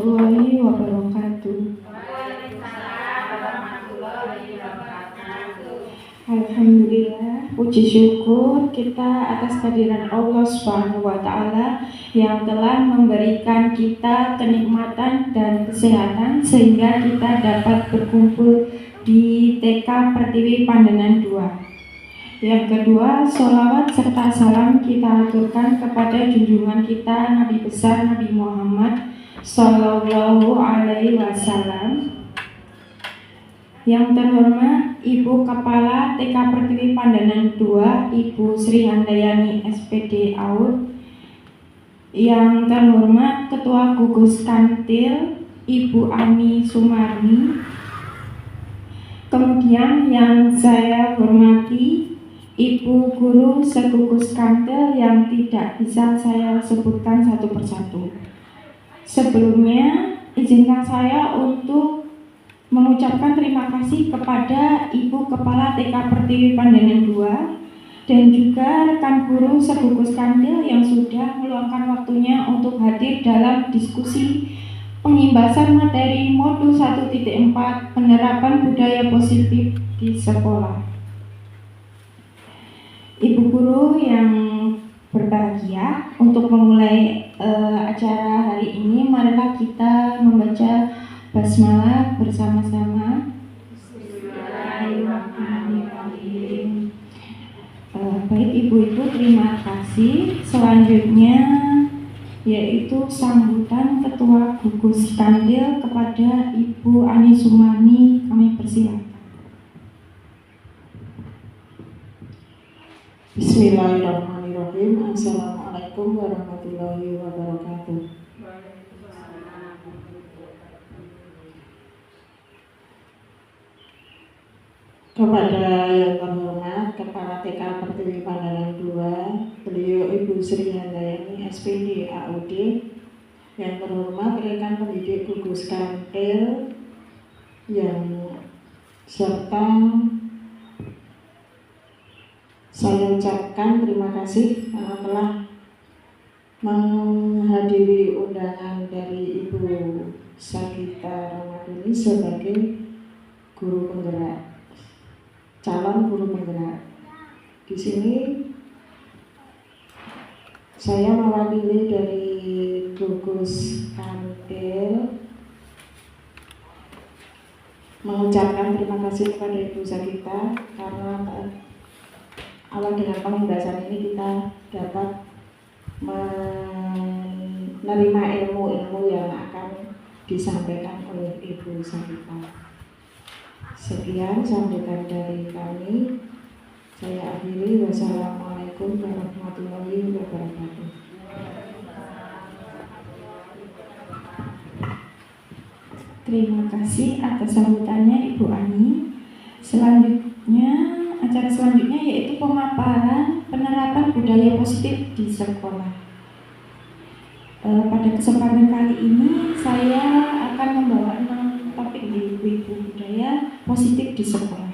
warahmatullahi wabarakatuh. Alhamdulillah, puji syukur kita atas kehadiran Allah Subhanahu wa Ta'ala yang telah memberikan kita kenikmatan dan kesehatan sehingga kita dapat berkumpul di TK Pertiwi Pandenan 2. Yang kedua, sholawat serta salam kita aturkan kepada junjungan kita Nabi besar Nabi Muhammad Sallallahu Alaihi Wasallam. Yang terhormat Ibu Kepala TK Pertiwi Pandenan 2, Ibu Sri Handayani SPD AUD. Yang terhormat Ketua Gugus Kantil Ibu Ani Sumarni. Kemudian yang saya hormati Ibu Guru Segugus Kantil yang tidak bisa saya sebutkan satu persatu. Sebelumnya izinkan saya untuk mengucapkan terima kasih kepada Ibu Kepala TK Pertiwi Pandenan 2 dan juga rekan guru Segugus Kantil yang sudah meluangkan waktunya untuk hadir dalam diskusi pengimbasan materi modul 1.4 penerapan budaya positif di sekolah. Ibu guru yang berbahagia, untuk memulai acara hari ini marilah kita membaca basmalah bersama-sama. Bismillahirrahmanirrahim. Baik ibu-ibu, terima kasih. Selanjutnya yaitu sambutan Ketua Gugus Kantil kepada Ibu Ani Sumarni, kami persilakan. Bismillahirrahmanirrahim. Assalamualaikum warahmatullahi wabarakatuh. Kepada yang terhormat Kepala TK Pertiwi Pandenan 2, beliau Ibu Sri Handayani SPD AUD. Yang terhormat rekan pendidik Gugus Kantil yang serta saya ucapkan terima kasih karena telah menghadiri undangan dari Ibu Sagita Ramadhani sebagai guru penggerak, calon guru penggerak. Di sini saya mewakili dari Gugus Kantil mengucapkan terima kasih kepada Ibu Sagita karena awal dengan pengimbasan ini kita dapat menerima ilmu-ilmu yang akan disampaikan oleh Ibu Sagita. Sekian sambutan dari kami. Saya akhiri. Wassalamualaikum warahmatullahi wabarakatuh. Terima kasih atas sambutannya Ibu Ani. Acara selanjutnya yaitu pemaparan penerapan budaya positif di sekolah. Pada kesempatan kali ini saya akan membawa 6 topik di ibu-ibu budaya positif di sekolah.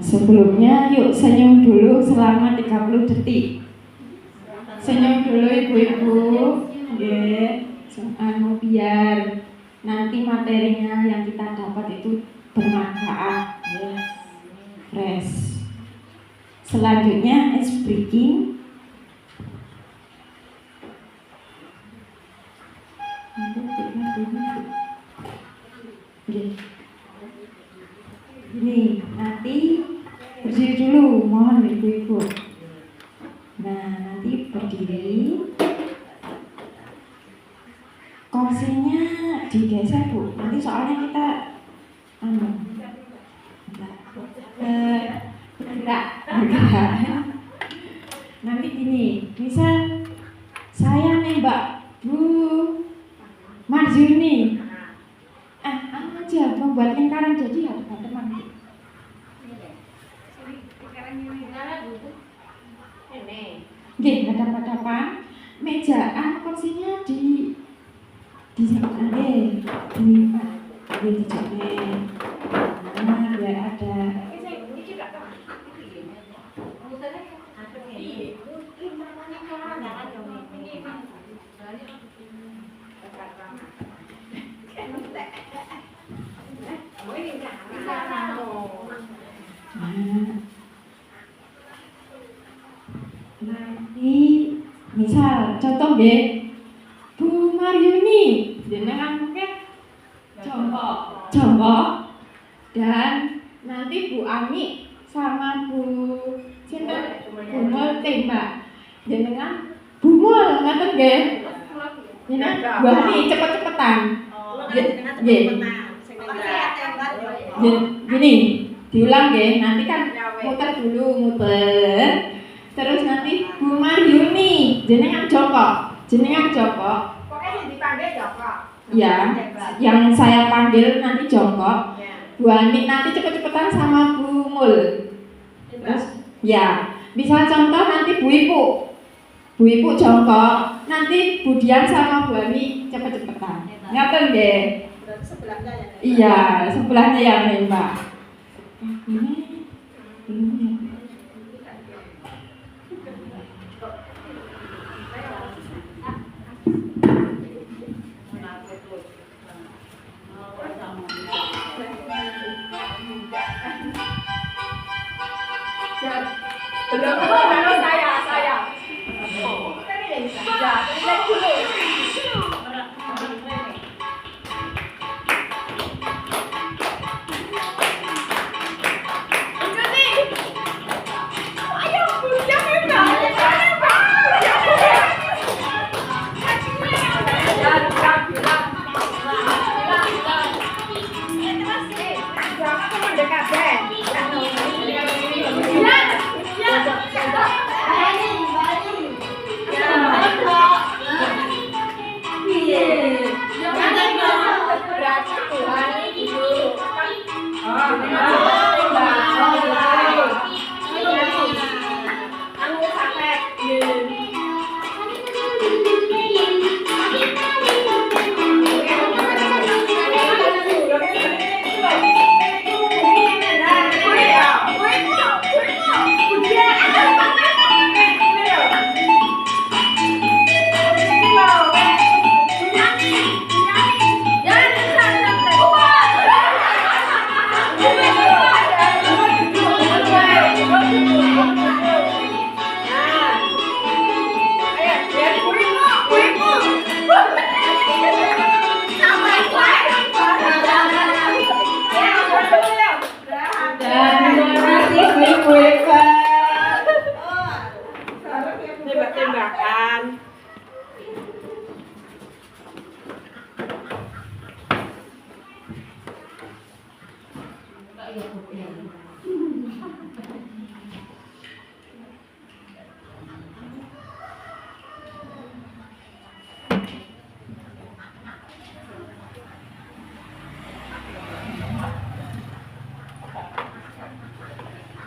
Sebelumnya yuk senyum dulu selama 30 detik. Senyum dulu ibu-ibu. Biar nanti materinya yang kita dapat itu bermanfaat, fresh. Selanjutnya ice breaking. Ini nanti berdiri dulu, mohon ibu-ibu. Nah, nanti berdiri. Kursinya digeser Bu, nanti soalnya kita bergerak. Nanti gini, bisa saya nembak Bu Marjuni aja membuat lingkaran jadi ada teman. Nggih, hadap-hadapan. Mejaan kursinya di sana nggih. Di dijamin. Nah, biar ada. Nanti misal contoh nggih Bu Maryuni jenengan mungkin jongkok dan nanti Bu Ami sama Bu sinten Bumul tembak jenengan bumul ngaten nggih jenengan Bu Ami cepet-cepetan nggih gini diulang nggih nanti kan muter dulu muter terus nanti Bu Maryuni jenengan jongkok Pokoknya yang dipanggil jongkok. ya yang saya panggil nanti jongkok Bu Ani nanti cepet-cepetan sama Bu Mul terus ya bisa contoh nanti Bu Ibu jongkok nanti Bu Dian sama Bu Ani cepet-cepetan ngaten nggih Berarti sebelahnya ya. iya sebelahnya yang nembak ini belum ya. Belum saya. Ya, lihat dulu. Tembak-tembakan.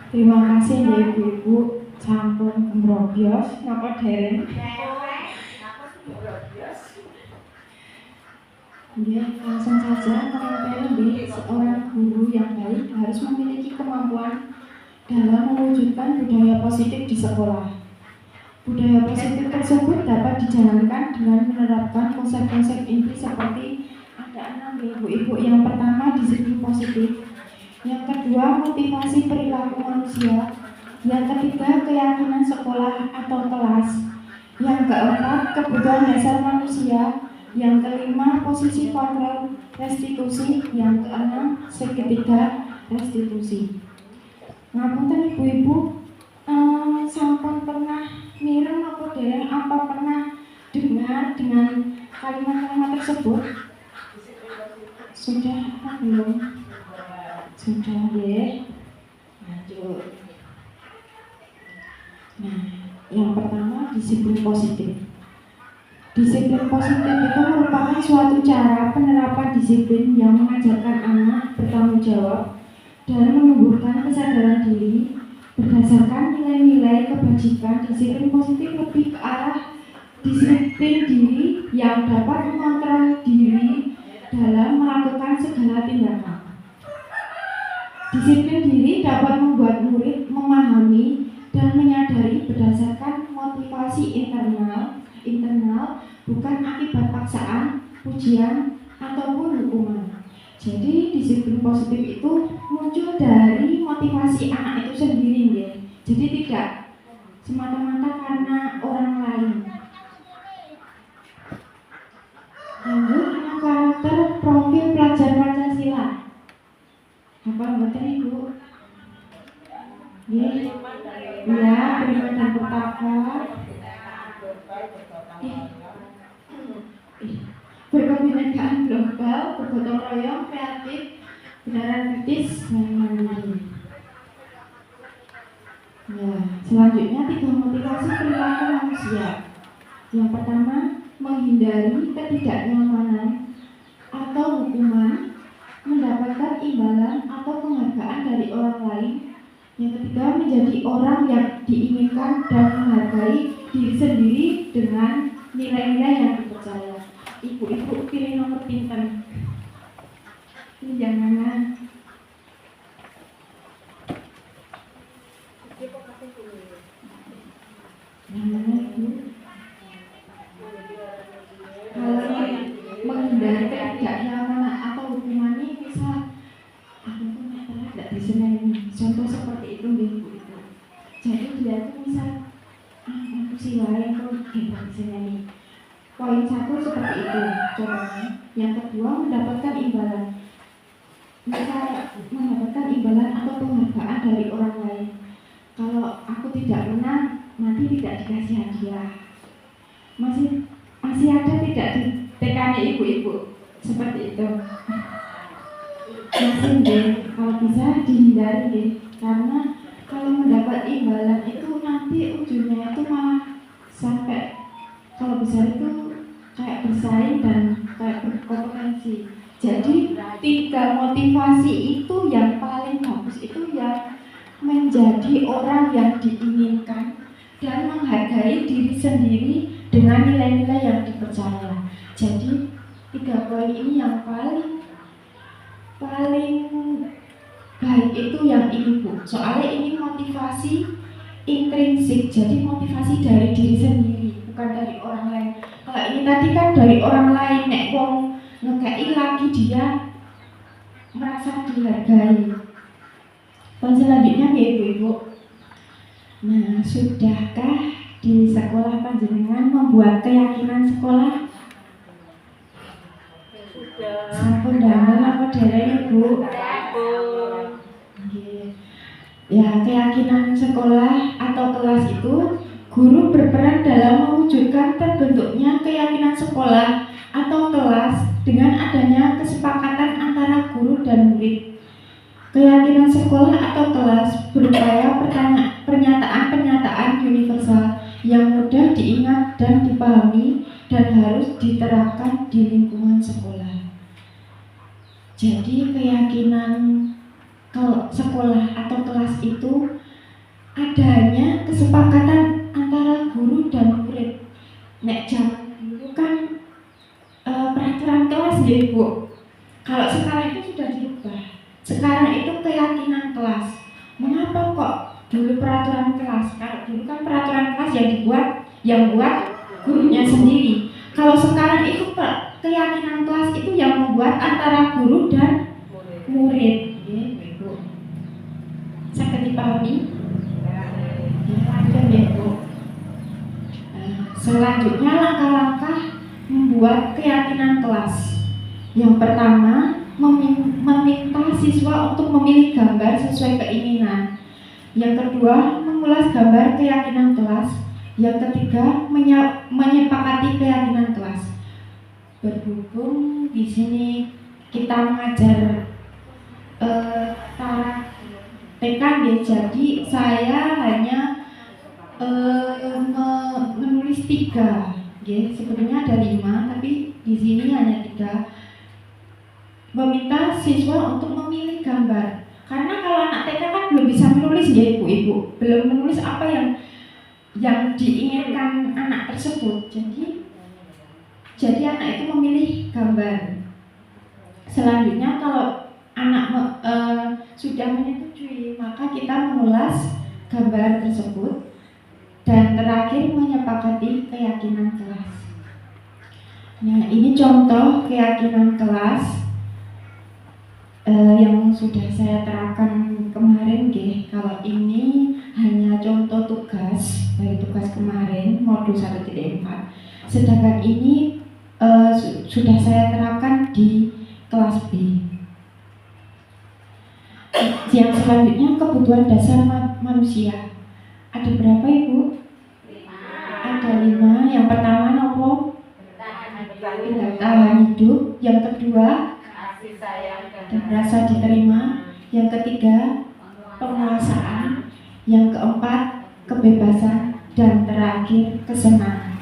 Terima kasih ya ibu-ibu sampun mrobyos napa dereng ya langsung saja menempel seorang guru yang baik harus memiliki kemampuan dalam mewujudkan budaya positif di sekolah. Budaya positif tersebut dapat dijalankan dengan menerapkan konsep-konsep inti seperti ada 6 ibu-ibu. Yang pertama disiplin positif, yang kedua motivasi perilaku manusia, yang ketiga keyakinan sekolah atau kelas, yang keempat kebutuhan dasar manusia, yang kelima posisi kontrol restitusi, yang keenam segitiga restitusi. Ngapunten ibu-ibu, sampun pernah mireng apa dereng apa pernah dengar dengan kalimat-kalimat tersebut? Sudah apa belum? Sudah ya. Lanjut. Nah, yang pertama disiplin positif. Disiplin positif itu merupakan suatu cara penerapan disiplin yang mengajarkan anak bertanggung jawab dan menumbuhkan kesadaran diri berdasarkan nilai-nilai kebajikan. Disiplin positif lebih ke arah disiplin diri yang dapat mengontrol diri dalam melakukan segala tindakan. Disiplin diri dapat membuat murid memahami dan menyadari berdasarkan motivasi internal bukan akibat paksaan, pujian, ataupun hukuman. Jadi disiplin positif itu muncul dari motivasi anak itu sendiri ya. Jadi tidak semata-mata karena orang lain. Lanjut, karakter profil pelajar Pancasila. Apa betul Ibu? Ya, beriman dan bertakwa, berkebinekaan global, bergotong royong, kreatif, benaran kritis, dan mandiri. Ya, selanjutnya 3 motivasi perilaku manusia. Yang pertama, menghindari ketidaknyamanan atau hukuman, mendapatkan imbalan atau penghargaan dari orang lain. Yang ketiga, menjadi orang yang diinginkan dan menghargai diri sendiri dengan nilai-nilai yang dipercaya. Ibu-ibu pilih nomor pinten. Ini yang mana? Yang mana Ibu? Kalau menghindari ketidaknyamanan atau hukuman ini misal aku tuh tidak disenangi. Contoh seperti itu Ibu itu. Jadi dia tuh misal aku sih lain tuh tidak disenangi. Poin 1 seperti itu contohnya. Yang kedua, mendapatkan imbalan. Misal mendapatkan imbalan atau penghargaan dari orang lain. Kalau aku tidak menang, nanti tidak dikasih hadiah. Masih ada tidak ditekani ibu-ibu seperti itu. Masih deh, kalau bisa dihindari deh, karena kalau mendapat imbalan itu nanti ujungnya itu malah sampai kalau besar itu kayak bersaing dan kayak berkompetensi. Jadi 3 motivasi itu yang paling bagus itu yang menjadi orang yang diinginkan dan menghargai diri sendiri dengan nilai-nilai yang dipercaya. Jadi 3 poin ini yang paling baik itu yang ini Bu. Soalnya ini motivasi intrinsik, jadi motivasi dari diri sendiri, bukan dari orang lain. Kalau ini tadi kan dari orang lain, nek wong ngekei lagi dia merasa dihargai. Dan selanjutnya ya Ibu-ibu. Nah, sudahkah di sekolah panjenengan membuat keyakinan sekolah? Sampun damel apa dereng Ibu? Ya, keyakinan sekolah atau kelas itu guru berperan dalam mewujudkan terbentuknya keyakinan sekolah atau kelas dengan adanya kesepakatan antara guru dan murid. Keyakinan sekolah atau kelas berupaya pernyataan-pernyataan universal yang mudah diingat dan dipahami dan harus diterapkan di lingkungan sekolah. Jadi keyakinan sekolah atau kelas itu adanya kesepakatan antara guru dan murid. Nek zaman dulu kan peraturan kelas ya Ibu. Kalau sekarang itu sudah dirubah. Sekarang itu keyakinan kelas. Mengapa kok dulu peraturan kelas? Kalau dulu kan peraturan kelas yang buat gurunya sendiri. Kalau sekarang itu keyakinan kelas itu yang membuat antara guru dan murid. Sangat dipahami? Lanjut ya Bu. Selanjutnya langkah-langkah membuat keyakinan kelas. Yang pertama, meminta siswa untuk memilih gambar sesuai keinginan. Yang kedua, mengulas gambar keyakinan kelas. Yang ketiga, menyepakati keyakinan kelas. Berhubung di sini kita mengajar taraf TK, jadi saya hanya menulis 3. Sebenarnya ada 5, tapi di sini hanya 3. Meminta siswa untuk memilih gambar, karena kalau anak TK kan belum bisa menulis ya ibu-ibu, belum menulis apa yang diinginkan anak tersebut. Jadi anak itu memilih gambar. Selanjutnya kalau anak sudah menyetujui, maka kita mengulas gambar tersebut dan terakhir menyepakati keyakinan kelas. Nah, ini contoh keyakinan kelas yang sudah saya terapkan kemarin, kalau ini hanya contoh tugas dari tugas kemarin modul 1.4. Sedangkan ini sudah saya terapkan di kelas B. Yang selanjutnya kebutuhan dasar manusia. Ada berapa ibu? 5. Ada 5. Yang pertama apa? Bertahan hidup. Yang kedua Kasih sayang dan rasa diterima. Yang ketiga penguasaan. Yang keempat kebebasan. Dan terakhir kesenangan.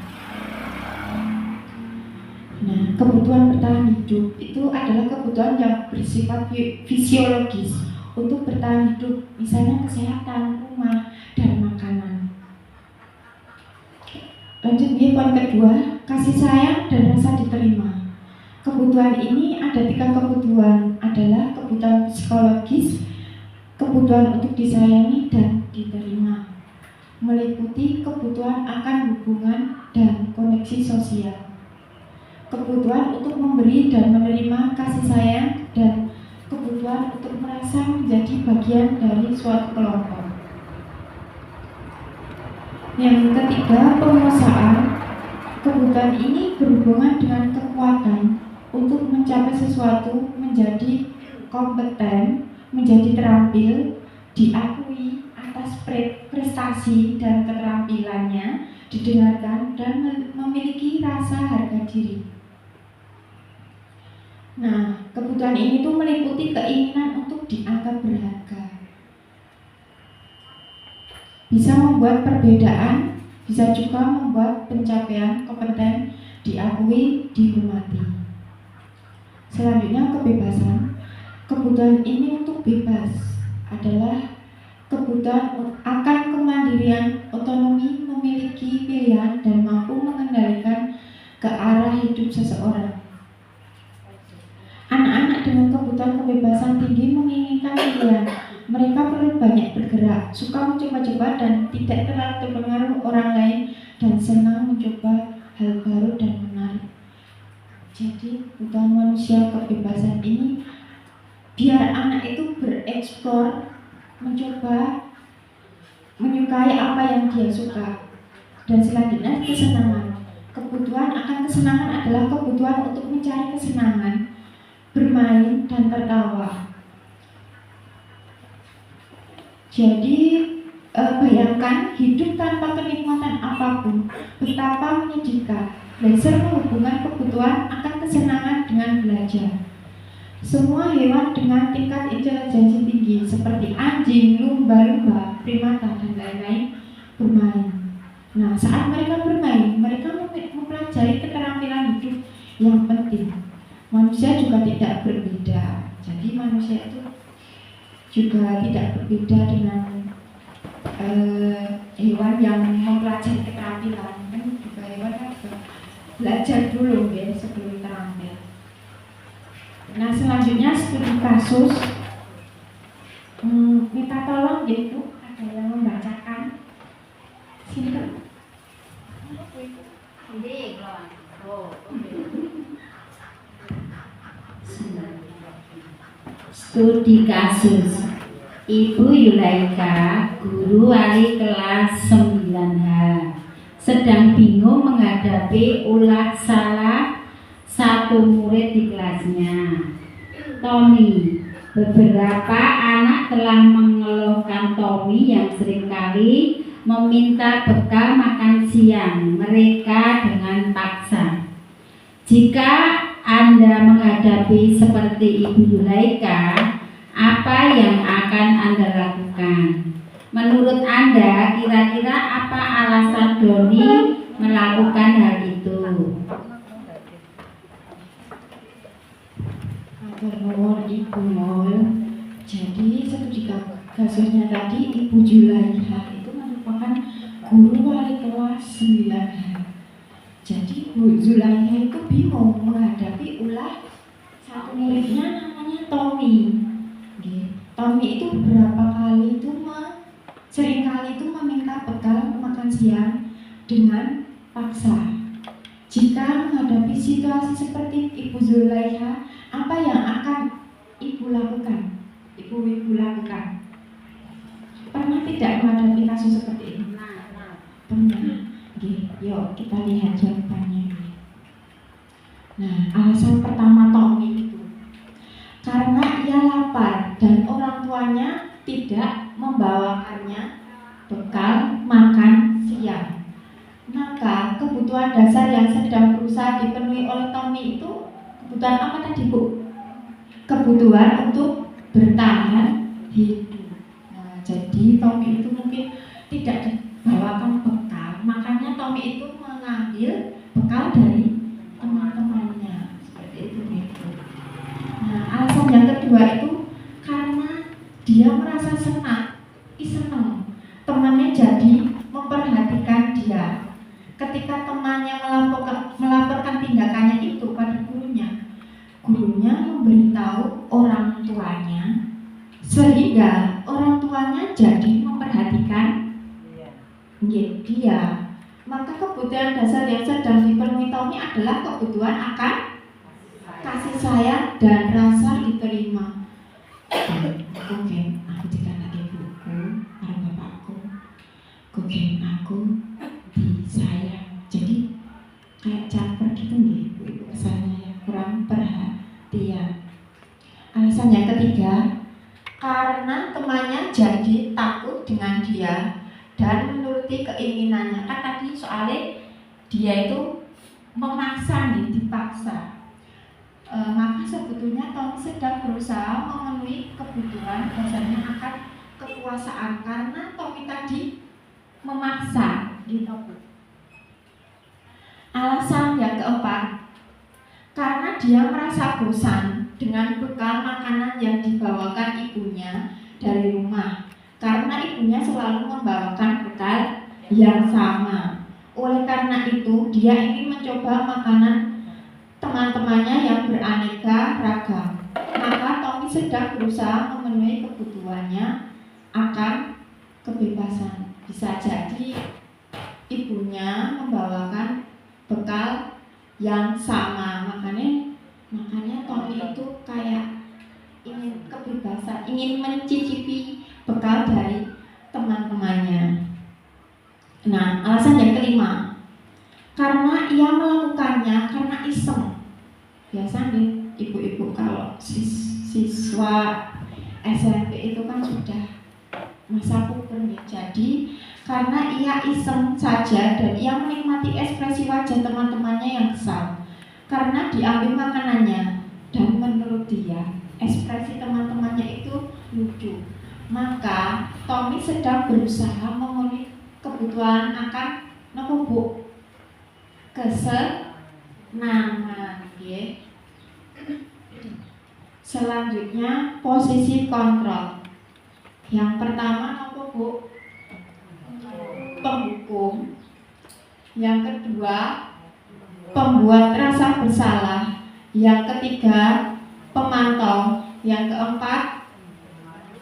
Nah, kebutuhan bertahan hidup itu adalah kebutuhan yang bersifat fisiologis untuk bertahan hidup, misalnya kesehatan, rumah, dan makanan. Lanjut poin kedua, kasih sayang dan rasa diterima. Kebutuhan ini ada 3 kebutuhan, adalah kebutuhan psikologis, kebutuhan untuk disayangi dan diterima, meliputi kebutuhan akan hubungan dan koneksi sosial. Kebutuhan untuk memberi dan menerima kasih sayang, dan kebutuhan untuk merasa menjadi bagian dari suatu kelompok. Yang ketiga, penguasaan. Kebutuhan ini berhubungan dengan kekuatan untuk mencapai sesuatu, menjadi kompeten, menjadi terampil, diakui atas prestasi dan keterampilannya, didengarkan, dan memiliki rasa harga diri. Nah, kebutuhan ini tuh meliputi keinginan untuk dianggap berharga. Bisa membuat perbedaan, bisa juga membuat pencapaian kompeten diakui, dihormati. Selanjutnya kebebasan. Kebutuhan ini untuk bebas adalah kebutuhan akan kemandirian, otonomi, memiliki pilihan, dan mampu mengendalikan ke arah hidup seseorang. Anak-anak dengan kebutuhan kebebasan tinggi menginginkan pilihan. Mereka perlu banyak bergerak, suka mencoba-coba dan tidak terlalu terpengaruh orang lain, dan senang mencoba hal baru dan menarik. Jadi kebutuhan manusia kebebasan ini biar anak itu bereksplor, mencoba, menyukai apa yang dia suka. Dan selanjutnya kesenangan. Kebutuhan akan kesenangan adalah kebutuhan untuk mencari kesenangan, bermain dan tertawa. Jadi bayangkan hidup tanpa kenikmatan apapun, betapa menyedihkan. Blazer menghubungkan kebutuhan akan kesenangan dengan belajar. Semua hewan dengan tingkat intelijensi tinggi seperti anjing, lumba-lumba, primata, dan lain-lain bermain. Nah, saat mereka bermain, mereka mempelajari keterampilan hidup yang penting. Manusia juga tidak berbeda. Jadi manusia itu juga tidak berbeda dengan hewan yang mempelajari keterampilan. Kan juga hewan kan juga belajar dulu ya sebelum terampil. Nah, selanjutnya studi kasus. Minta tolong yaitu ada yang membacakan. Silakan. Studi kasus. Ibu Yulaika, guru wali kelas 9H, sedang bingung menghadapi ulah salah satu murid di kelasnya, Tommy. Beberapa anak telah mengeluhkan Tommy yang seringkali meminta bekal makan siang mereka dengan paksa. Jika Anda menghadapi seperti Ibu Yulaika, apa yang akan Anda lakukan? Menurut Anda, kira-kira apa alasan Doni melakukan hal itu? Ibu Mol, jadi studi kasusnya tadi Ibu Julaiha itu merupakan guru wali kelas 9H. Jadi Bu Julaiha itu bingung menghadapi ulah satu muridnya namanya Tommy. Tommy itu beberapa kali itu seringkali itu meminta bekal makan siang dengan paksa. Jika menghadapi situasi seperti Ibu Zulaiha, apa yang akan Ibu lakukan? Ibu lakukan? Pernah tidak menghadapi kasus seperti ini? Pernah. Yuk kita lihat jawabannya. Nah, alasan pertama Tommy itu karena ia lapar dan orang tuanya tidak membawakannya bekal makan siang. Maka kebutuhan dasar yang sedang berusaha dipenuhi oleh Tommy itu kebutuhan apa tadi Bu? Kebutuhan untuk bertahan hidup. Nah, jadi Tommy itu mungkin tidak dibawakan bekal, makanya Tommy itu mengambil bekal dari teman-temannya seperti itu gitu. Nah, alasan yang kedua itu karena dia merasa senang, temannya jadi memperhatikan dia. Ketika temannya melaporkan tindakannya itu pada gurunya memberitahu orang tuanya, sehingga orang tuanya jadi memperhatikan dia. Maka kebutuhan dasar yang sedang dipenuhi Tommy adalah kebutuhan akan kasih sayang dan rasa diterima. Oke, aku tidak lagi buku para bapakku. Oke, aku disayang. Jadi kayak caper gitu nih, ibu kesannya ya kurang perhatian. Alasan yang ketiga, karena temannya jadi takut dengan dia dan menuruti keinginannya. Kan tadi soalnya dia itu memaksa dipaksa. Maka sebetulnya Tommy sedang berusaha memenuhi kebutuhan dasarnya akan kekuasaan karena Tommy tadi memaksa gitu. Alasan yang keempat, karena dia merasa bosan dengan bekal makanan yang dibawakan ibunya dari rumah. Karena ibunya selalu membawakan bekal yang sama. Oleh karena itu, dia ingin mencoba makanan teman-temannya yang beraneka ragam. Maka Tommy sedang berusaha memenuhi kebutuhannya akan kebebasan. Bisa jadi ibunya membawakan bekal yang sama, makanya Tommy itu kayak ingin kebebasan, ingin mencicipi bekal dari teman-temannya. Nah, alasan yang kelima, karena ia melakukannya karena iseng. Biasa nih ibu-ibu kalau siswa SMP itu kan sudah masa puber nih. Jadi karena ia iseng saja dan ia menikmati ekspresi wajah teman-temannya yang kesal karena diambil makanannya, dan menurut dia ekspresi teman-temannya itu lucu. Maka Tommy sedang berusaha memenuhi kebutuhan akan nopo kesenangan. Selanjutnya posisi kontrol. Yang pertama nopo Bu? Penghukum. Yang kedua pembuat rasa bersalah. Yang ketiga pemantau. Yang keempat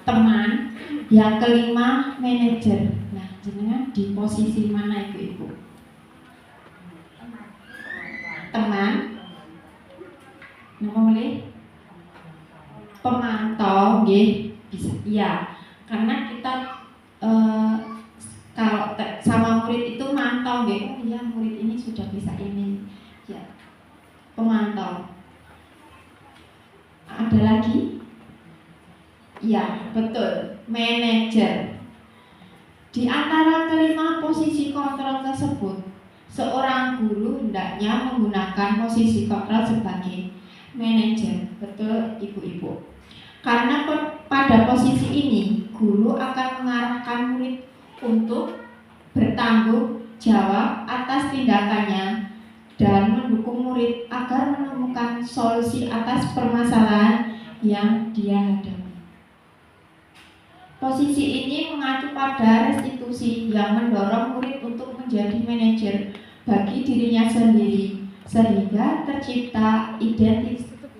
teman. Yang kelima manajer. Nah, jenengan di posisi mana ibu-ibu? Teman. Nama boleh? Pemantau, bisa. Iya, karena kita kalau sama murid itu mantau, oh ya murid ini sudah bisa ini, ya. Pemantau. Ada lagi? Ya, betul. Manajer. Di antara kelima posisi kontrol tersebut, seorang guru hendaknya menggunakan posisi kontrol sebagai manajer. Betul, ibu-ibu. Karena pada posisi ini, guru akan mengarahkan murid untuk bertanggung jawab atas tindakannya dan mendukung murid agar menemukan solusi atas permasalahan yang dia hadapi. Posisi ini mengacu pada restitusi yang mendorong murid untuk menjadi manajer bagi dirinya sendiri, sehingga tercipta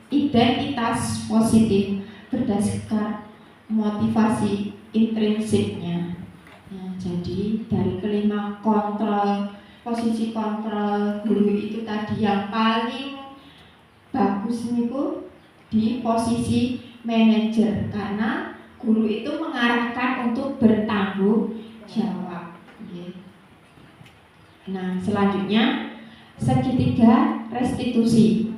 identitas positif berdasarkan motivasi intrinsiknya. Nah, jadi dari kelima posisi kontrol guru itu tadi yang paling bagus niku di posisi manajer, karena guru itu mengarahkan untuk bertanggung jawab. Nah, selanjutnya segitiga restitusi.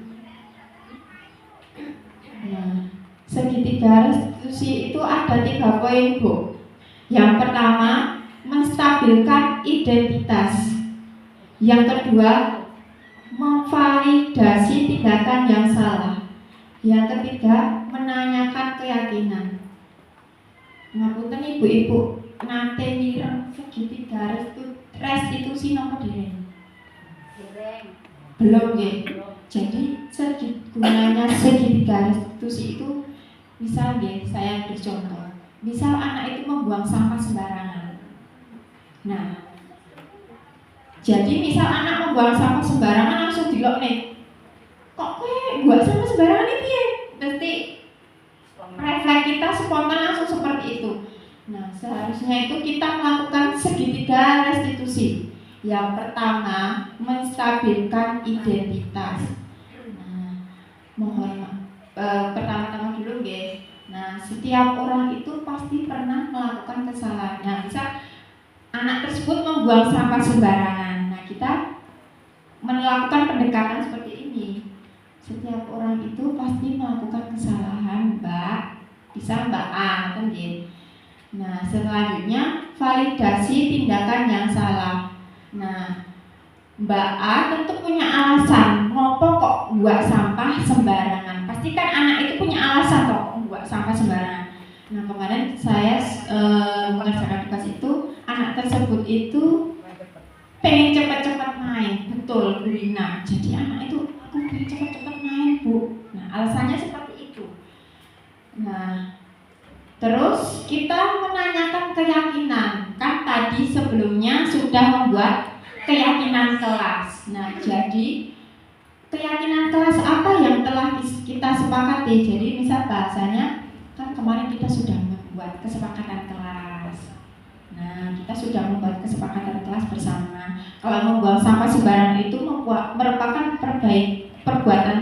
Nah, segitiga restitusi itu ada 3 poin, Bu. Yang pertama, menstabilkan identitas. Yang kedua, memvalidasi tindakan yang salah. Yang ketiga, menanyakan keyakinan. Ngapunten ibu-ibu, nate mireng segitiga restitusi nopo dereng? Belum ya. Jadi gunanya segitiga restitusi itu, misal ya, saya beri contoh. Misal anak itu membuang sampah sembarangan. Nah, jadi misal anak membuang sampah sembarangan langsung dilok nih. Kok kowe buang sampah sembarangan ini piye? Mesti refleks kita spontan langsung seperti itu. Nah, seharusnya itu kita melakukan segitiga restitusi. Yang pertama, menstabilkan identitas. Nah, pertama-tama dulu guys. Nah, setiap orang itu pasti pernah melakukan kesalahan. Nah, bisa anak tersebut membuang sampah sembarangan. Nah, kita melakukan pendekatan seperti ini. Setiap orang itu pasti melakukan kesalahan, Mbak. Bisa Mbak A, kan gitu. Nah, selanjutnya validasi tindakan yang salah. Nah, Mbak A tentu punya alasan ngopo kok buang sampah sembarangan. Pasti kan anak itu punya alasan kok buang sampah sembarangan. Nah, kemarin saya mengerjakan tugas itu, anak tersebut itu pengen cepat-cepat main, betul Bu Rina. Jadi anak itu, aku pengen cepat-cepat main Bu. Nah, alasannya seperti itu. Nah, terus kita menanyakan keyakinan. Kan tadi sebelumnya sudah membuat keyakinan kelas. Nah, jadi keyakinan kelas apa yang telah kita sepakati? Jadi misal bahasanya, kan kemarin kita sudah membuat kesepakatan kelas. Nah, kita sudah membuat kesepakatan kelas bersama. Kalau membuang sampah sembarangan itu merupakan perbuatan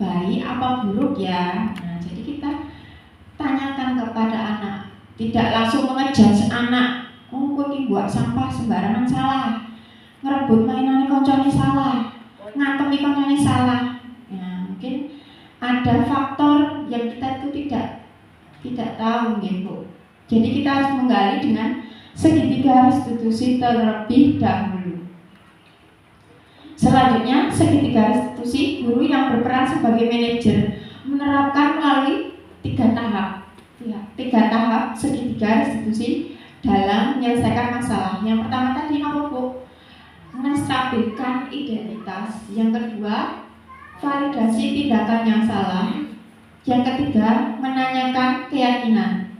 baik apa buruk ya. Nah, jadi kita tanyakan kepada anak, tidak langsung mengejudge anak. Oh, kowe iki buang sampah sembarangan salah. Ngerebut mainannya koncone salah. Ngantemi koncone salah. Nah, mungkin ada faktor yang kita itu tidak tahu gitu. Jadi kita harus menggali dengan segitiga restitusi terlebih dahulu. Selanjutnya, segitiga restitusi guru yang berperan sebagai manajer menerapkan melalui 3 tahap. 3 tahap segitiga restitusi dalam menyelesaikan masalah. Yang pertama tadi apa Bu? Menstabilkan identitas. Yang kedua, validasi tindakan yang salah. Yang ketiga, menanyakan keyakinan.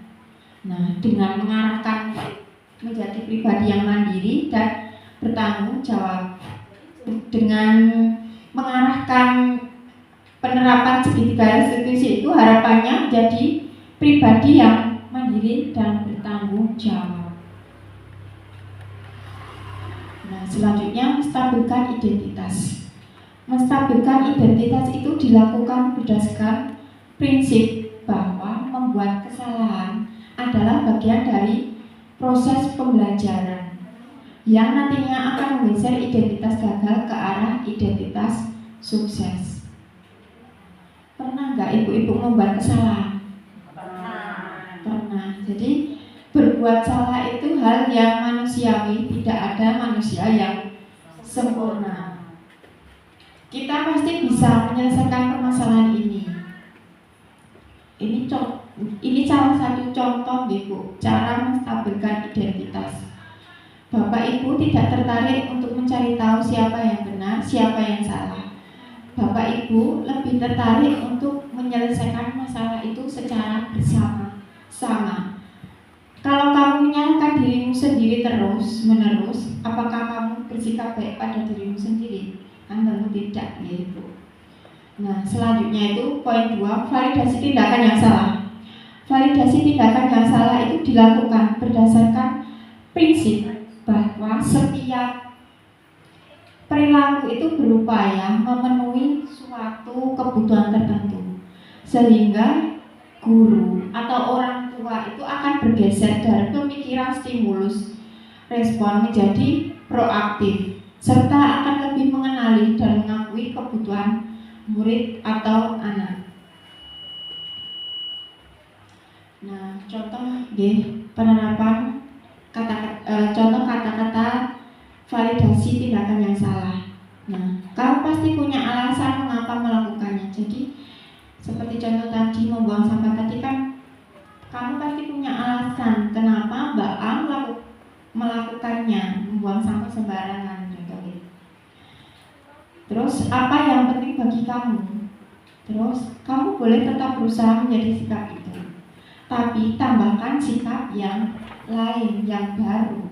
Nah, dengan mengarahkan menjadi pribadi yang mandiri dan bertanggung jawab. Dengan mengarahkan penerapan segitiga restitusi itu harapannya menjadi pribadi yang mandiri dan bertanggung jawab. Nah, selanjutnya menstabilkan identitas. Menstabilkan identitas itu dilakukan berdasarkan prinsip bahwa membuat kesalahan adalah bagian dari proses pembelajaran yang nantinya akan menggeser identitas gagal ke arah identitas sukses. Pernah nggak ibu-ibu membuat kesalahan? Pernah. Jadi berbuat salah itu hal yang manusiawi, tidak ada manusia yang sempurna. Kita pasti bisa menyelesaikan permasalahan ini. Ini salah satu contoh Bu, cara menstabilkan identitas. Bapak Ibu tidak tertarik untuk mencari tahu siapa yang benar, siapa yang salah. Bapak Ibu lebih tertarik untuk menyelesaikan masalah itu secara bersama-sama. Kalau kamu menyalahkan dirimu sendiri terus-menerus, apakah kamu bersikap baik pada dirimu sendiri? Kan tentu tidak, yaitu. Nah, selanjutnya itu poin 2, validasi tindakan yang salah. Validasi tindakan yang salah itu dilakukan berdasarkan prinsip bahwa setiap perilaku itu berupaya memenuhi suatu kebutuhan tertentu, sehingga guru atau orang tua itu akan bergeser dari pemikiran stimulus respon menjadi proaktif, serta akan lebih mengenali dan mengakui kebutuhan murid atau anak. Nah, contoh penerapan contoh kata-kata validasi tindakan yang salah. Nah, kamu pasti punya alasan mengapa melakukannya. Jadi seperti contoh tadi membuang sampah tadi kan, kamu pasti punya alasan kenapa Mbak A melakukannya, membuang sampah sembarangan contohnya. Terus apa yang penting bagi kamu? Terus kamu boleh tetap berusaha menjadi sikap itu, tapi tambahkan sikap yang lain, yang baru.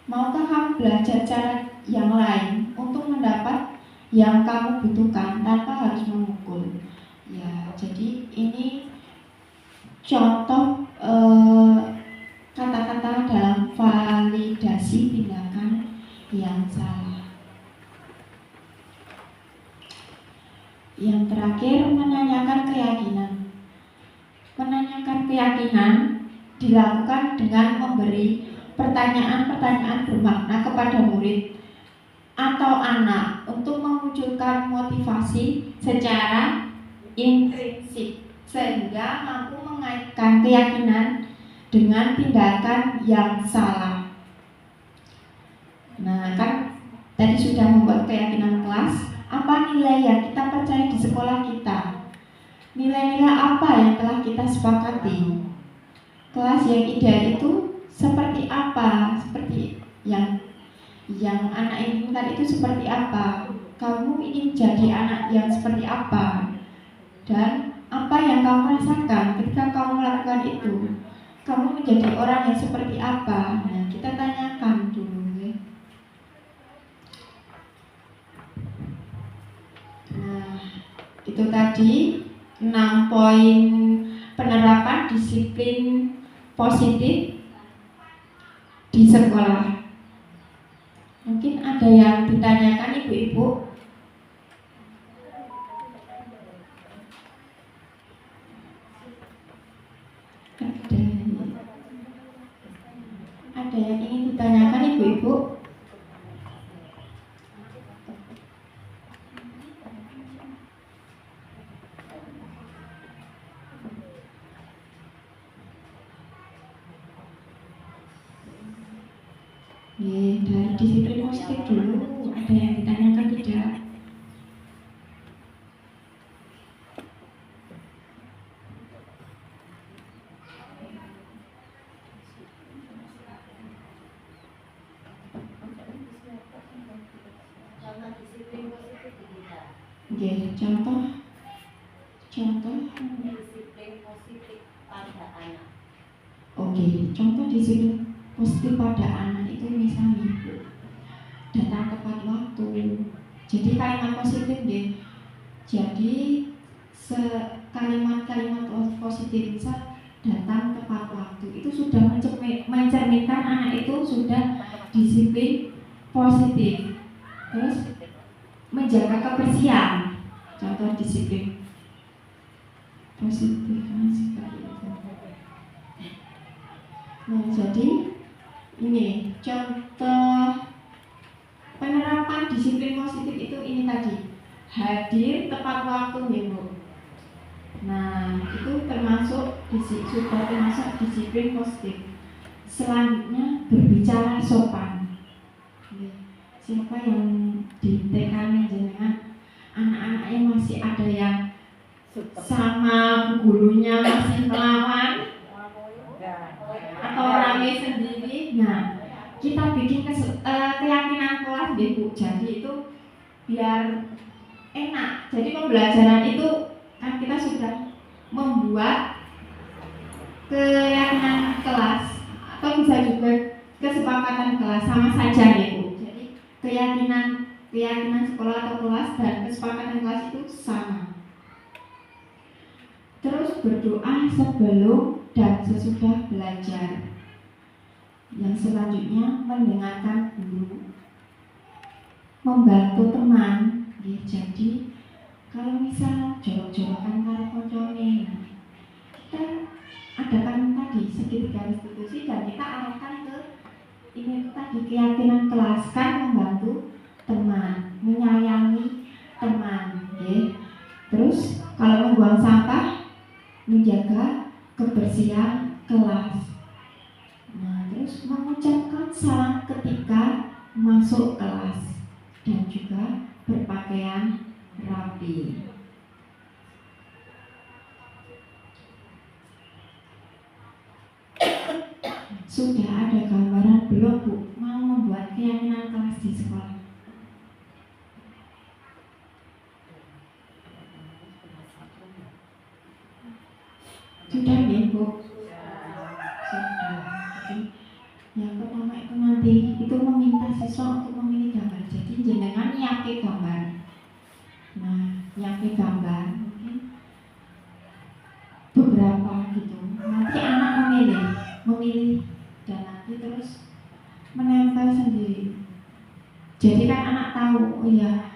Maukah kamu belajar cara yang lain untuk mendapat yang kamu butuhkan tanpa harus memukul? Ya, jadi ini contoh kata-kata dalam validasi tindakan yang salah. Yang terakhir, menanyakan keyakinan. Menanyakan keyakinan dilakukan dengan memberi pertanyaan-pertanyaan bermakna kepada murid atau anak untuk memunculkan motivasi secara intrinsik, sehingga mampu mengaitkan keyakinan dengan tindakan yang salah. Nah, kan tadi sudah membuat keyakinan kelas. Apa nilai yang kita percaya di sekolah kita? Nilai-nilai apa yang telah kita sepakati? Kelas yang ideal itu seperti apa? Seperti yang anak inginkan itu seperti apa? Kamu ingin jadi anak yang seperti apa? Dan apa yang kamu rasakan ketika kamu melakukan itu? Kamu menjadi orang yang seperti apa? Nah, kita tanyakan dulu ya. Nah, itu tadi 6 poin penerapan disiplin positif di sekolah. Mungkin ada yang ditanyakan ibu-ibu. Ada yang ingin ditanyakan ibu-ibu? Dari disiplin positif dulu, ada yang ditanyakan tidak? Contoh Disiplin positif pada anak. Contoh disiplin positif pada anak itu misalnya datang tepat waktu. Jadi kalimat positif deh. Jadi kalimat-kalimat positif misal datang tepat waktu itu sudah mencerminkan anak itu sudah disiplin positif. Terus menjaga kebersihan, contoh disiplin positif seperti itu. Nah, jadi ini contoh penerapan disiplin positif itu ini tadi, hadir tepat waktu ya Bu. Nah, itu sudah termasuk disiplin positif. Selanjutnya berbicara sopan. Siapa yang di TK dengan anak-anak yang masih ada yang sama gurunya masih melawan atau rame sendiri? Nah, kita bikin keyakinan kelas deh Bu. Jadi itu biar enak. Jadi pembelajaran itu kan kita sudah membuat keyakinan kelas bisa juga kesepakatan kelas, sama saja ya Bu. Jadi keyakinan sekolah atau kelas dan kesepakatan kelas itu sama. Terus berdoa sebelum dan sesudah belajar. Yang selanjutnya mendengarkan guru, membantu teman. Ya, jadi kalau misal jorok-jorokan karo koncone, kita adakan tadi segitiga institusi dan kita arahkan ke ini tadi keyakinan kelas, kan membantu teman, menyayangi teman, ya. Terus kalau membuang sampah, menjaga kebersihan kelas. Nah, terus mengucapkan salam ketika masuk kelas dan juga berpakaian rapi. Sudah ada gambaran belum Bu mau membuat keyakinan kelas di sekolah? Sudah ya Bu? Sudah. Jadi yang pertama itu nanti itu meminta siswa untuk memilih gambar. Jadi jenengan nyiapke gambar. Nah, nyiapke gambar mungkin beberapa gitu. Nanti anak memilih dan nanti terus menempel sendiri. Jadi kan anak tahu, oh ya,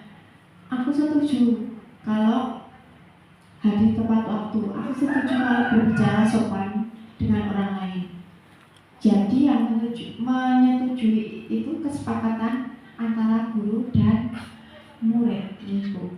aku setuju kalau hadir tepat waktu, aku setuju kalau berbicara sopan dengan orang lain. Jadi yang menyetujui itu kesepakatan antara guru dan murid itu.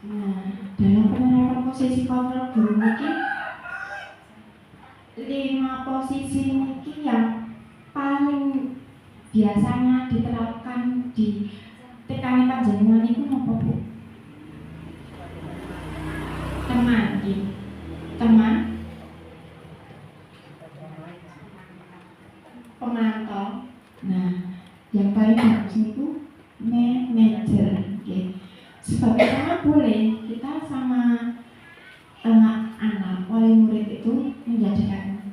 Nah, dalam penerapan posisi kontrol guru mungkin 5 posisi mungkin yang paling biasanya diterapkan di TKN panjenengan itu apa Bu? Teman, pemantau. Nah, yang paling bagus itu manajer. Okay. Sebabnya boleh kita sama anak wali murid itu menjadikan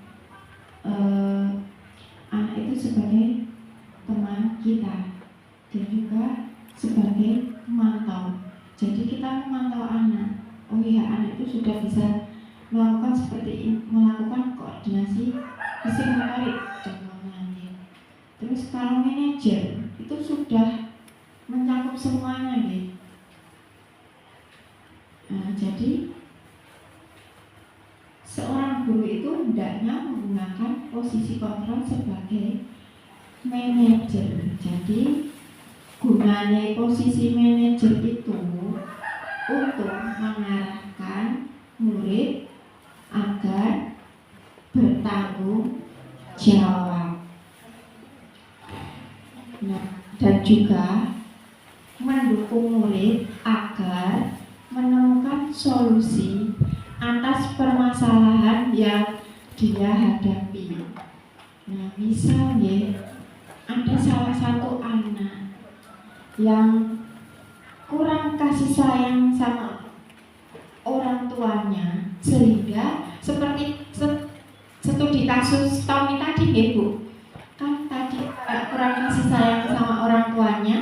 anak itu sebagai teman kita dan juga sebagai pemantau. Jadi kita memantau anak. Oh iya, anak itu sudah bisa melakukan seperti ini, melakukan koordinasi fisik motorik contohnya. Terus kalau manajer itu sudah mencakup semuanya gitu. Nah, jadi seorang guru itu hendaknya menggunakan posisi kontrol sebagai manajer. Jadi gunanya posisi manajer itu untuk mengarahkan murid agar bertanggung jawab. Nah, dan juga mendukung murid agar menemukan solusi atas permasalahan yang dia hadapi. Nah, misalnya ada salah satu anak yang kurang kasih sayang sama orang tuanya, sehingga seperti studi kasus Tommy tadi ya Bu, kan tadi kurang kasih sayang sama orang tuanya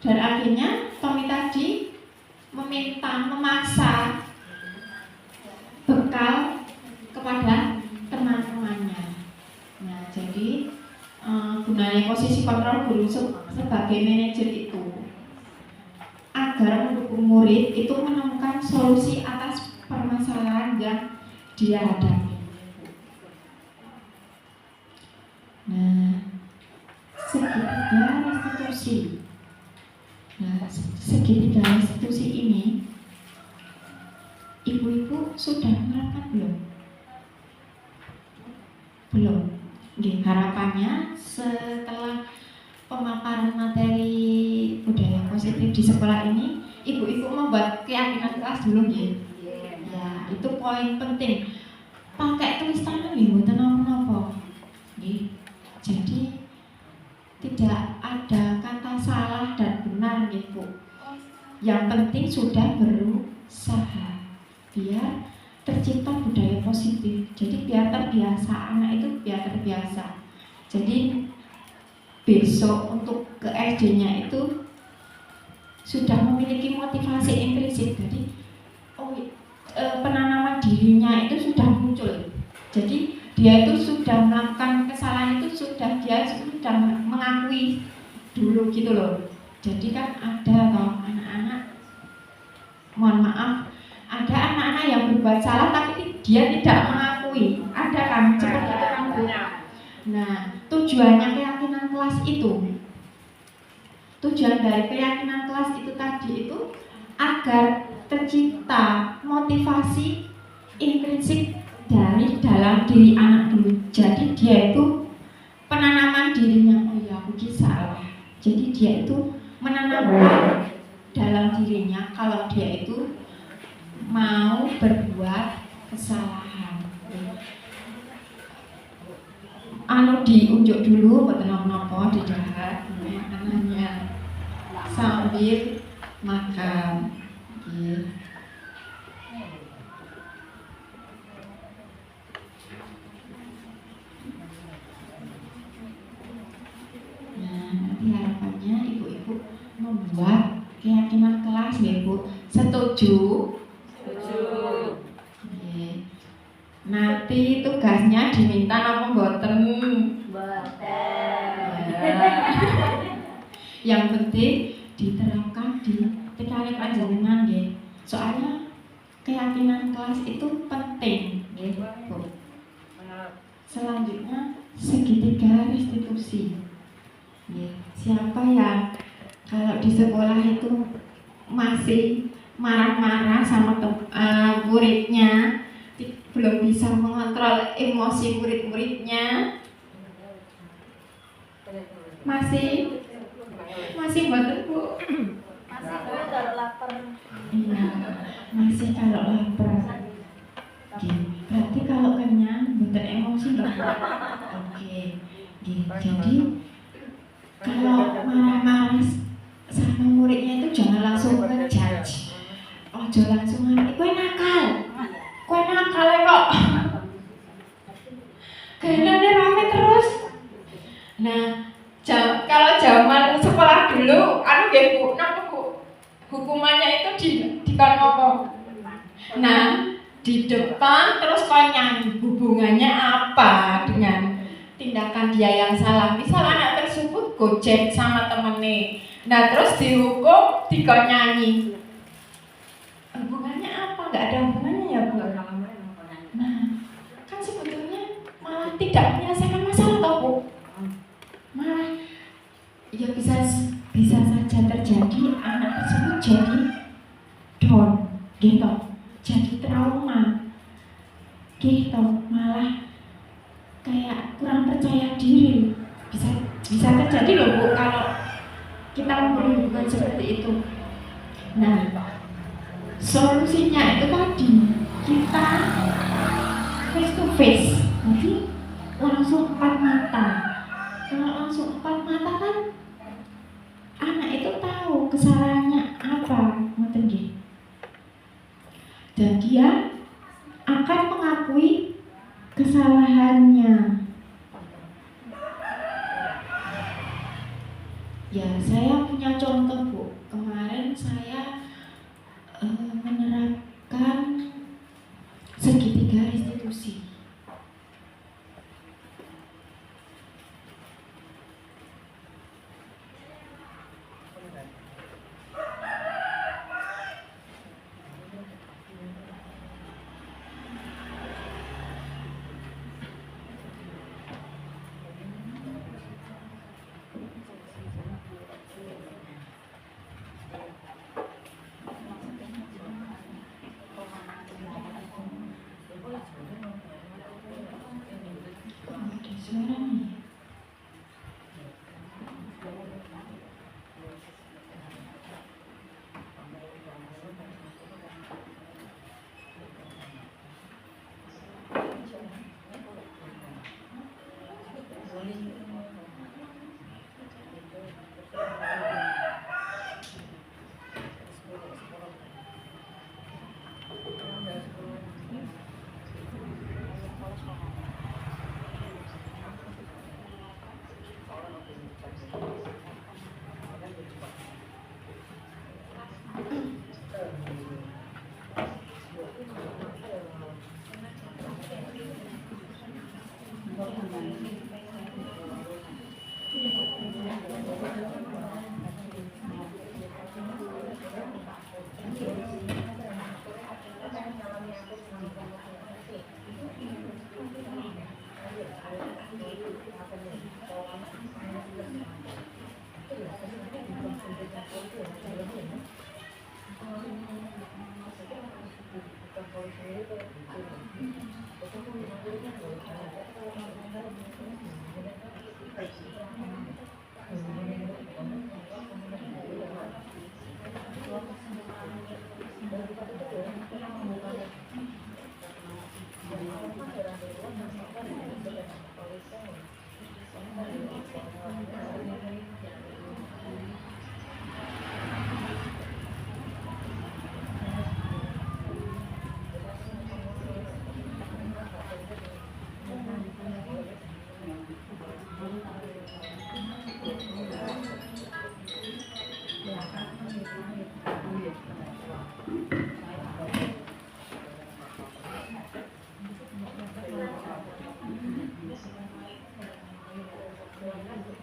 dan akhirnya Tommy tadi memaksa bekal kepada teman-temannya. Nah, jadi gunanya posisi kontrol guru sebagai manajer itu agar mendukung murid itu menemukan solusi atas permasalahan yang dia hadapi. Nah, segitiga restitusi. Nah, segitiga restitusi ini ibu-ibu sudah menerapkan belum? Belum. Oke, harapannya setelah pemaparan materi budaya positif di sekolah ini, ibu-ibu membuat keyakinan kelas dulu ya. Ya, itu poin penting. Pakai tulis tangan nggih mboten napa-napa. Nggih. Jadi tidak ada kata salah dan benar nggih, Bu. Yang penting sudah berusaha biar tercipta budaya positif. Jadi biar terbiasa, anak itu biar terbiasa. Jadi besok untuk ke SD-nya itu sudah memiliki motivasi intrinsik. Jadi penanaman dirinya itu sudah muncul. Jadi dia itu sudah melakukan kesalahan itu dia sudah mengakui dulu gitu loh. Jadi kan ada toh anak-anak, mohon maaf, ada anak-anak yang berbuat salah tapi dia tidak mengakui. Ada kan seperti itu kan Bu. Nah, tujuannya keyakinan kelas itu, tujuan dari keyakinan kelas itu tadi itu agar tercipta motivasi intrinsik dari dalam diri anak dulu. Jadi dia itu penanaman dirinya, oh ya aku salah. Jadi dia itu menanamkan dalam dirinya kalau dia itu mau berbuat kesalahan. Diunjuk dulu mboten napa di dahat makanannya sambil makan. Nggih. Nanti harapannya ibu-ibu membuat keyakinan kelas ya Bu. Setuju? Setuju. Nanti tugasnya diminta apa mboten? Mboten. Yang penting diterapkan di TKW panjenengan nggih. Soalnya keyakinan kelas itu penting nggih Bu. Selanjutnya segitiga restitusi. Siapa yang kalau di sekolah itu masih marah-marah sama muridnya, belum bisa mengontrol emosi murid-muridnya, masih mboten Bu. Masih kalau lapar. Iya, masih kalau lapar. Berarti kalau kenyang mboten emosi lho. Oke. Jadi kalau marah-marah sama muridnya itu jangan langsung ngejudge. Ojo langsung ngene, kowe nakal. Kowe nakal kok. Kayaknya rame terus. Nah, kalau zaman sekolah dulu, nggih Bu, napa Bu? Hukumannya itu dikon ngomong. Nah, di depan terus kau nyanyi, hubungannya apa dengan tindakan dia yang salah? Misal anak tersebut gojek sama temennya, nah terus dihukum dikon nyanyi, hubungannya apa? Nggak ada hubungannya ya Bu. Nah, kan sebetulnya malah tidak menyelesaikan masalah toh Bu. Malah ya bisa saja terjadi anak tersebut jadi down gitu, jadi trauma gitu, malah kayak kurang percaya diri. Bisa terjadi loh Bu kalau kita memberi hubungan seperti itu. Nah, solusinya itu tadi kita face to face, jadi langsung empat mata. Kalau langsung empat mata kan anak itu tahu kesalahannya apa, ngoten nggih. Dan dia akan mengakui kesalahannya. Ya, saya punya contoh Bu. Kemarin saya menerapkan segitiga restitusi. Ada suara nih.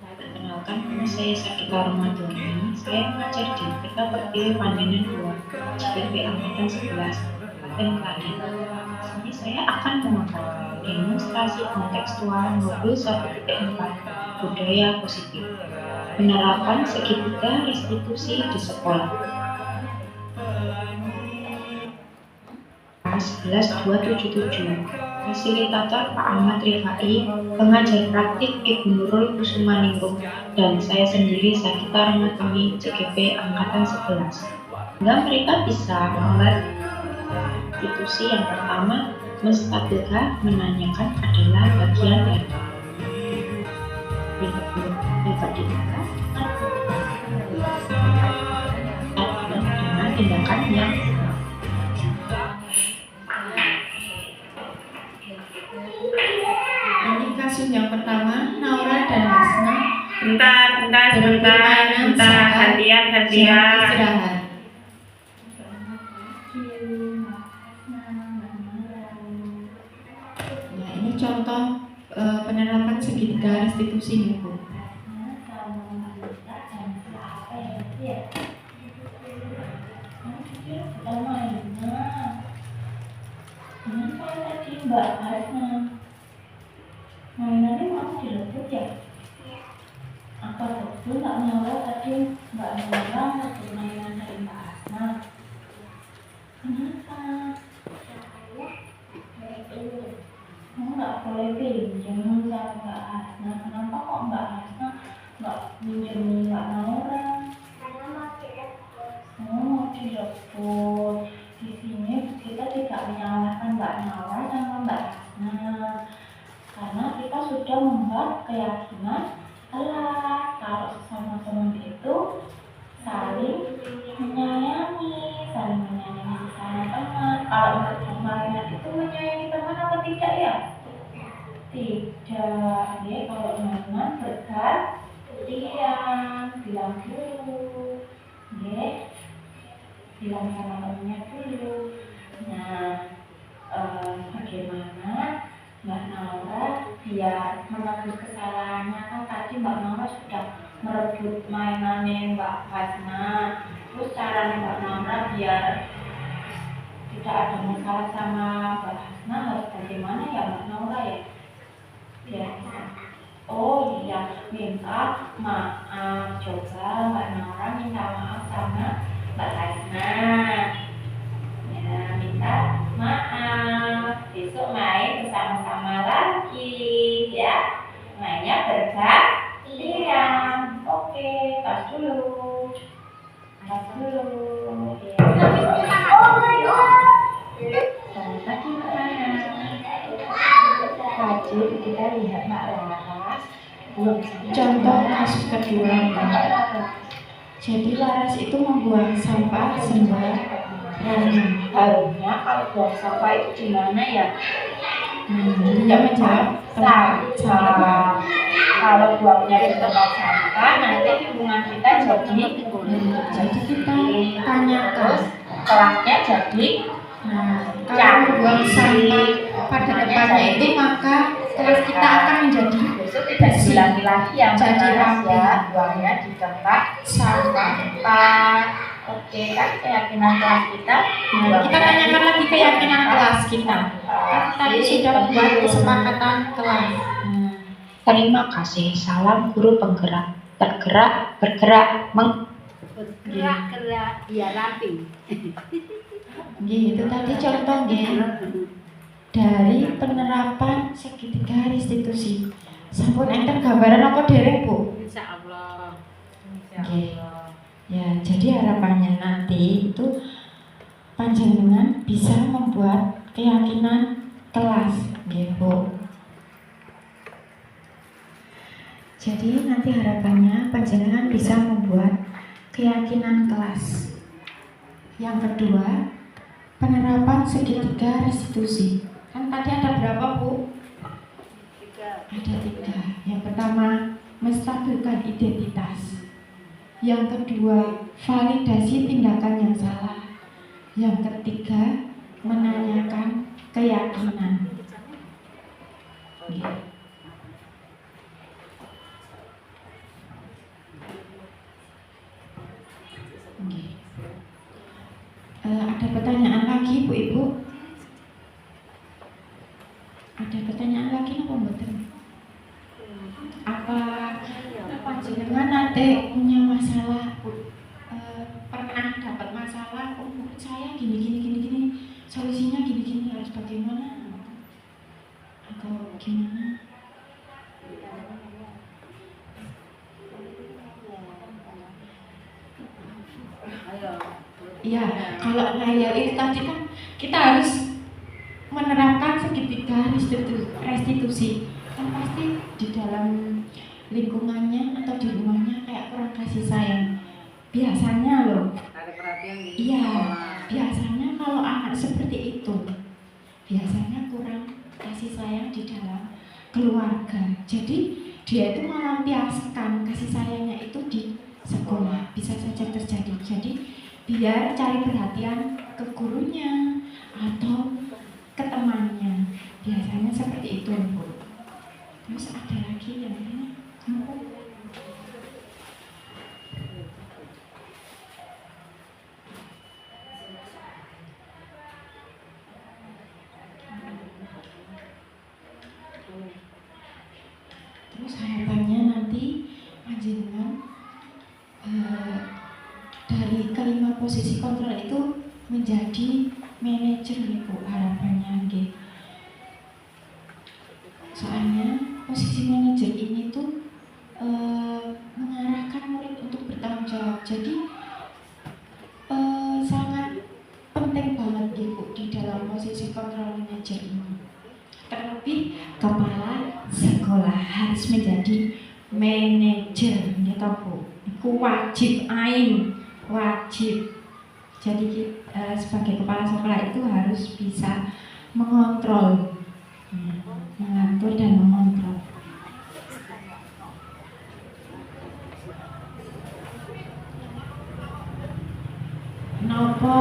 Perkenalkan, nama saya Sakita Ramadhani. Saya mengajar di TK Pertiwi Pandenan 2, CPP Angkatan 11, Kabupaten Klaten. Di sini saya akan memaparkan demonstrasi kontekstual modul 1.4 budaya positif, penerapan segitiga restitusi di sekolah. 11277. Fasilitator Pak Ahmad Rifai, pengajar praktik Ibu Nurul Kusumaningrum, dan saya sendiri Sakita Ramadhani, CGP Angkatan 11. Sehingga mereka bisa menggelar institusi yang pertama, menstabilkan, menanyakan adalah bagian dari dengan tindakan yang Ini kasus yang pertama, Naura dan Hasna Bentar, berpermainan saat gantian. jam istirahat. Nah, ini contoh penerapan segitiga restitusi nih, Bu. Mbak Hasna mainannya mau direbut ya? Apa betul Mbak Naura tadi Mbak Naura ngebut mainan dari Mbak Hasna? Kenapa? Kamu nggak boleh pinjam sama Mbak Hasna. Kenapa kok Mbak Hasna nggak pinjam Mbak Naura? Karena mau direbut. Di sini kita tidak menyalahkan Mbak Naura sama Mbak Hasna, karena kita sudah membuat keyakinan kalau sesama teman itu saling menyayangi sesama teman. Kalau untuk mainan itu menyayangi teman apa tidak ya? Tidak. Ya, kalau mainan bergantian, bilang dulu, ya. Bilang sama temennya dulu. Nah, bagaimana Mbak Naura biar menebus kesalahannya? Kan tadi Mbak Naura sudah merebut mainannya Mbak Hasna. Terus caranya Mbak Naura biar tidak ada masalah sama Mbak Hasna harus bagaimana ya Mbak Naura ya? Biar bisa. Oh iya, minta maaf. Coba Mbak Naura minta maaf sama Mbak Hasna. Ya, minta maaf. Besok main bersama-sama lagi, ya. Mainnya bergantian. Oke, tas dulu. Tas dulu. Ya. Selamat pagi Mbak Laras. Tadi kita lihat Mbak Laras. Contoh kasus kedua, Mbak. Jadi Laras itu membuang sampah sembarangan. Harusnya kalau buang sampah itu di mana ya? Dia menjawab Sampah. Kalau buangnya di tempat sampah, nanti lingkungan kita jadi kita tanyakan. terus kelasnya jadi Nah, kalau membuang sampah pada depannya itu maka kelas kita akan menjadi besok tidak diulangi lagi ya Mbak Jadi Naras rapi. ya, buangnya di tempat sampah. Oke kan keyakinan kelas kita. Nah, kita tanyakan lagi keyakinan kelas kita. Kan tadi sudah membuat kesepakatan kelas. Terima kasih. Salam guru penggerak. Bergerak, bergerak, Gerak-gerak biar rapi. Gitu tadi contohnya dari penerapan segitiga restitusi. Sampun enten gambaran apa dereng Bu? Insya Allah. Oke. Ya, jadi harapannya nanti itu panjenengan bisa membuat keyakinan kelas, nggih Bu. Jadi nanti harapannya panjenengan bisa membuat keyakinan kelas. Yang kedua, penerapan segitiga restitusi. Kan tadi ada berapa Bu? Ada 3. Yang pertama, menstabilkan identitas. Yang kedua, validasi tindakan yang salah. Yang ketiga, menanyakan keyakinan. Oke. Oke. Ada pertanyaan lagi Bu Ibu? Ada pertanyaan lagi apa mboten? Apa panjenengan nanti punya masalah pernah dapat masalah menurut saya gini solusinya gini harus bagaimana atau gimana? Iya, kalau ngayal itu tadi kan kita harus menerapkan segitiga restitusi. Kan pasti di dalam lingkungannya atau di rumahnya kayak kurang kasih sayang. Biasanya loh. Iya, biasanya kalau anak seperti itu biasanya kurang kasih sayang di dalam keluarga. Jadi dia itu melampiaskan kasih sayangnya itu di sekolah, bisa saja terjadi. Jadi biar cari perhatian ke gurunya atau ke temannya, biasanya seperti itu Bu. Terus ada lagi yang ini terus harapannya nanti panjenengan dari kelima posisi kontrol itu menjadi manajer nih Bu, harapannya nggih. Soalnya posisi manajer ini tuh mengarahkan murid untuk bertanggung jawab. Jadi sangat penting banget nih Bu di dalam posisi kontrol manajer ini. Terlebih kepala sekolah harus menjadi manajer gitu Bu. Itu wajib ain. Wajib. Jadi sebagai kepala sekolah itu harus bisa mengontrol, mengatur dan mengontrol. Nopo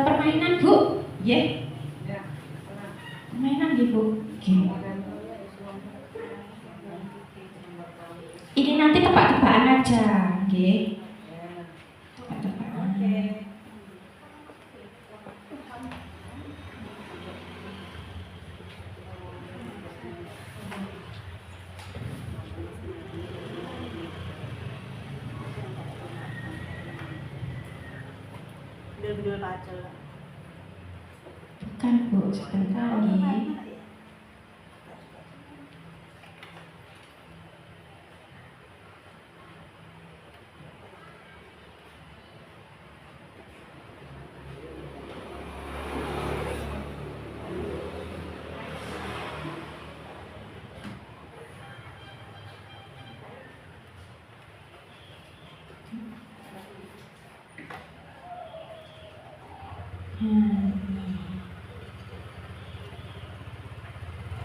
permainan Bu? Ya. Permainan Bu. Ini nanti tebak-tebakan aja, nggih. Bukan Bu, sebentar lagi.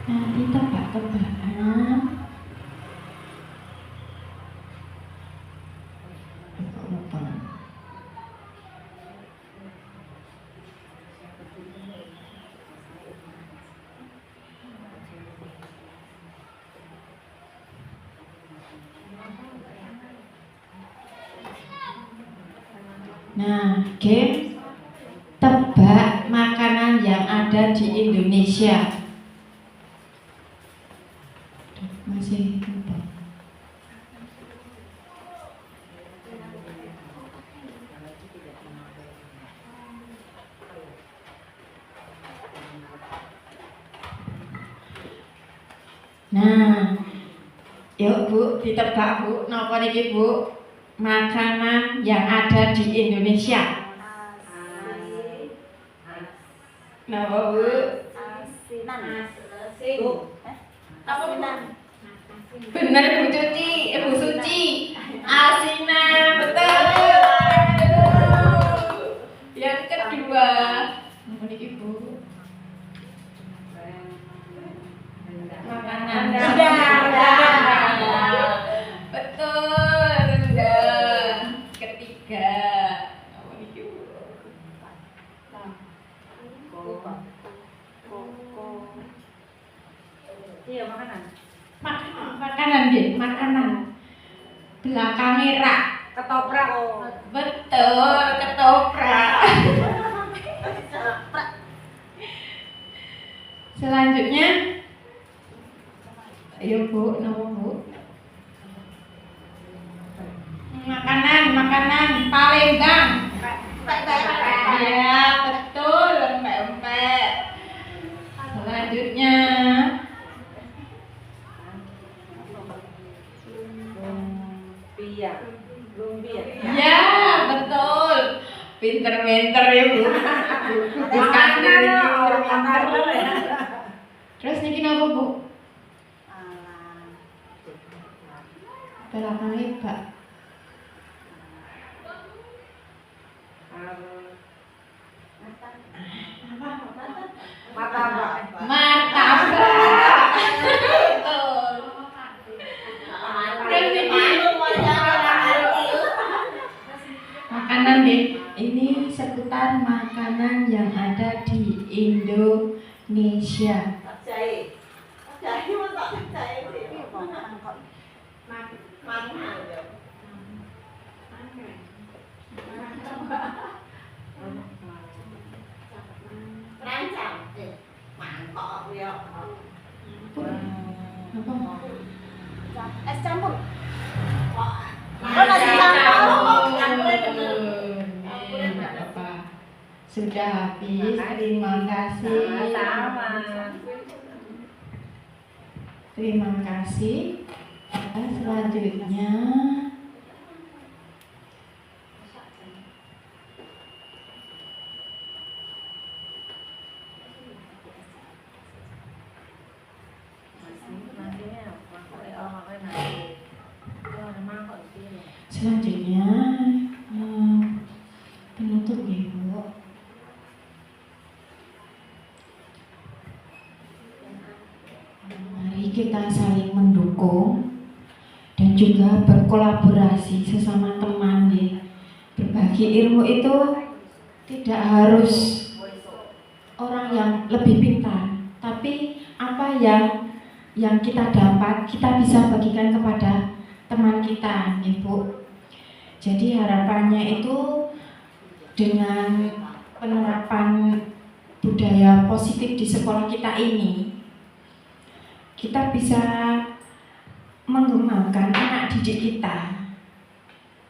Nanti tebak-tebakan. Nah, game tebak makanan yang ada di Indonesia. Masih lupa. Nah, yuk Bu, ditebak Bu, napa niki Bu? Makanan yang ada di Indonesia. Napa Bu? Asinan. Apa bener Bu Cuci, Bu Suci. Asinan, betul. Yang kedua, napa niki Bu? Makanan Rendang. betul, rendang. Ketiga, apa niki Bu? Iya, makanan. Makanan deh, makanan. Belakangnya rak. Ketoprak. Betul, ketoprak. Selanjutnya, ayo Bu, nama Bu. Makanan Palembang. Ya, betul, empek-empek. Selanjutnya, Lumpia. ya, betul. Pinter-pinter ya Bu. Bukan dari pinter-pinter. Terus niki napa Bu? Belakangnya Mbak. Martabak. Betul. Terus niki makanan deh. Ini seputar makanan yang ada di Indonesia. Es campur. Nasi campur. Tidak apa. Sudah habis. Terima kasih. Terima kasih. Selanjutnya penutup ya Bu. Mari kita saling mendukung dan juga berkolaborasi sesama teman ya. Berbagi ilmu itu tidak harus orang yang lebih pintar, tapi apa yang kita dapat kita bisa bagikan kepada teman kita, ya Bu. Jadi harapannya itu dengan penerapan budaya positif di sekolah kita ini, kita bisa mengembangkan anak didik kita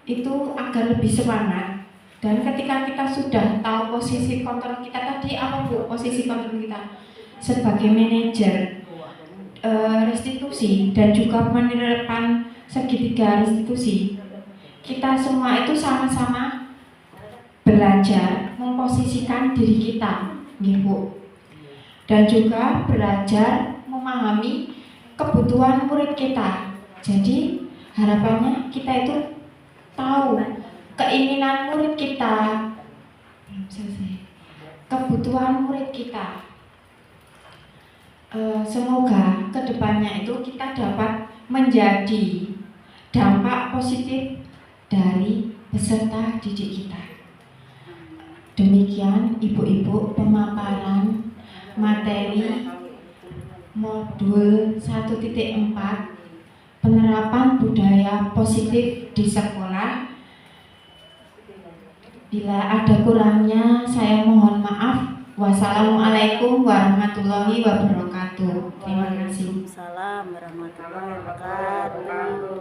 itu agar lebih semangat. Dan ketika kita sudah tahu posisi kontrol kita tadi, apa Bu posisi kontrol kita? Sebagai manajer restitusi dan juga penerapan segitiga restitusi, kita semua itu sama-sama belajar memposisikan diri kita, Bu, dan juga belajar memahami kebutuhan murid kita. Jadi harapannya kita itu tahu keinginan murid kita, kebutuhan murid kita. Semoga kedepannya itu kita dapat menjadi dampak positif dari peserta didik kita. Demikian Ibu-ibu pemaparan materi modul 1.4 penerapan budaya positif di sekolah. Bila ada kurangnya, saya mohon maaf. Wassalamualaikum warahmatullahi wabarakatuh. Terima kasih. Waalaikumsalam warahmatullahi wabarakatuh.